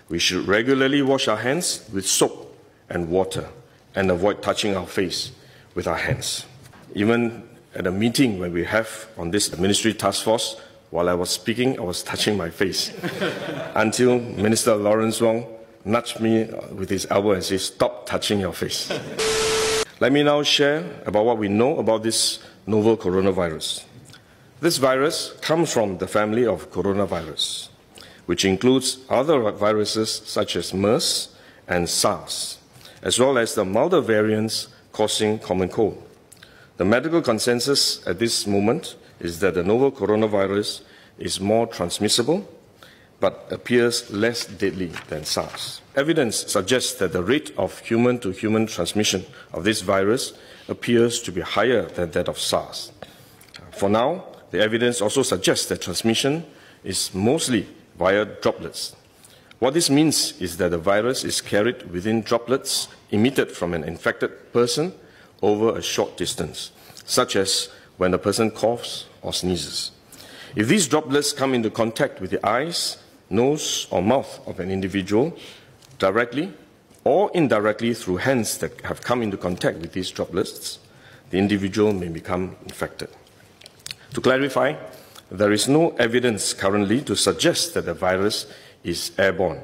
We should regularly wash our hands with soap and water and avoid touching our face with our hands. Even at a meeting when we have on this ministry task force, while I was speaking, I was touching my face until Minister Lawrence Wong nudged me with his elbow and said, "Stop touching your face." Let me now share about what we know about this novel coronavirus. This virus comes from the family of coronavirus, which includes other viruses such as MERS and SARS, as well as the milder variants causing common cold. The medical consensus at this moment is that the novel coronavirus is more transmissible but appears less deadly than SARS. Evidence suggests that the rate of human-to-human transmission of this virus appears to be higher than that of SARS. For now, the evidence also suggests that transmission is mostly via droplets. What this means is that the virus is carried within droplets emitted from an infected person over a short distance, such as when a person coughs or sneezes. If these droplets come into contact with the eyes, nose or mouth of an individual directly or indirectly through hands that have come into contact with these droplets, the individual may become infected. To clarify, there is no evidence currently to suggest that the virus is airborne.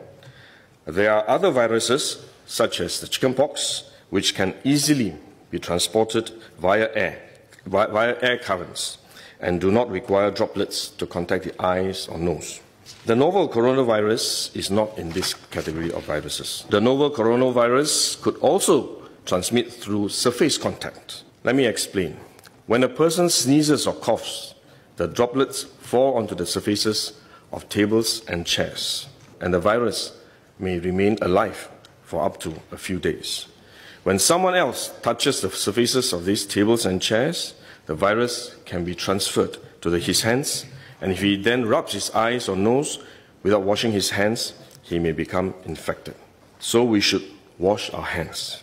There are other viruses, such as the chickenpox, which can easily be transported via air currents and do not require droplets to contact the eyes or nose. The novel coronavirus is not in this category of viruses. The novel coronavirus could also transmit through surface contact. Let me explain. When a person sneezes or coughs, the droplets fall onto the surfaces of tables and chairs, and the virus may remain alive for up to a few days. When someone else touches the surfaces of these tables and chairs, the virus can be transferred to his hands, and if he then rubs his eyes or nose without washing his hands, he may become infected. So we should wash our hands.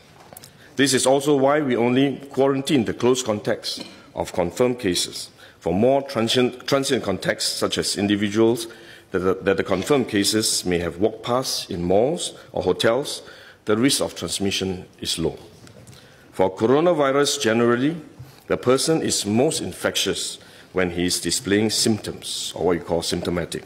This is also why we only quarantine the close contacts of confirmed cases. For more transient contacts, such as individuals that the confirmed cases may have walked past in malls or hotels, the risk of transmission is low. For coronavirus generally, the person is most infectious when he is displaying symptoms, or what you call symptomatic.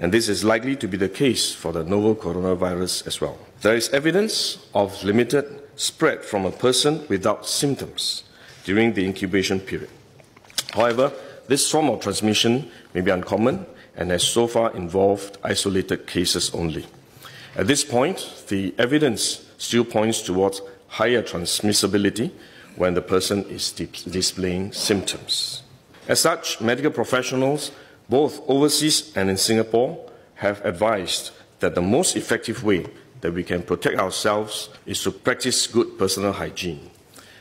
And this is likely to be the case for the novel coronavirus as well. There is evidence of limited spread from a person without symptoms during the incubation period. However, this form of transmission may be uncommon and has so far involved isolated cases only. At this point, the evidence still points towards higher transmissibility when the person is displaying symptoms. As such, medical professionals, both overseas and in Singapore, have advised that the most effective way that we can protect ourselves is to practice good personal hygiene.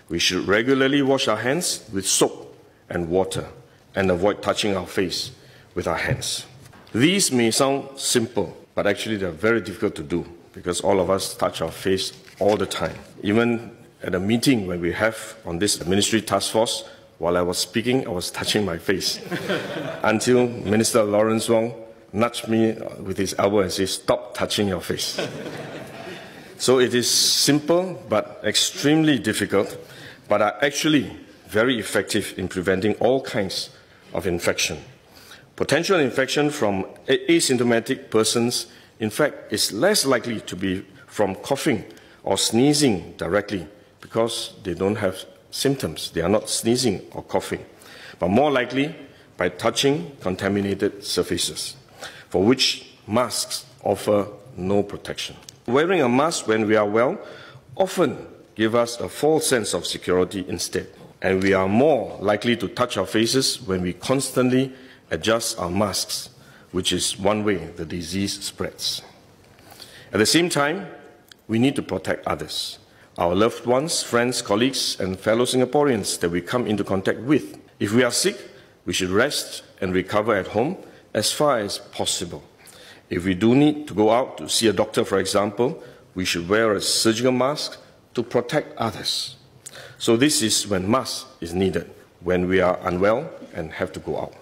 We should regularly wash our hands with soap and water and avoid touching our face with our hands. These may sound simple, but actually they are very difficult to do because all of us touch our face all the time. Even at a meeting when we have on this ministry task force, while I was speaking, I was touching my face until Minister Lawrence Wong nudged me with his elbow and said, "Stop touching your face." So it is simple but extremely difficult, but are actually very effective in preventing all kinds of infection. Potential infection from asymptomatic persons, in fact, is less likely to be from coughing or sneezing directly because they don't have symptoms. They are not sneezing or coughing, but more likely by touching contaminated surfaces, for which masks offer no protection. Wearing a mask when we are well often gives us a false sense of security instead, and we are more likely to touch our faces when we constantly adjust our masks, which is one way the disease spreads. At the same time, we need to protect others, our loved ones, friends, colleagues, and fellow Singaporeans that we come into contact with. If we are sick, we should rest and recover at home as far as possible. If we do need to go out to see a doctor, for example, we should wear a surgical mask to protect others. So this is when mask is needed, when we are unwell and have to go out.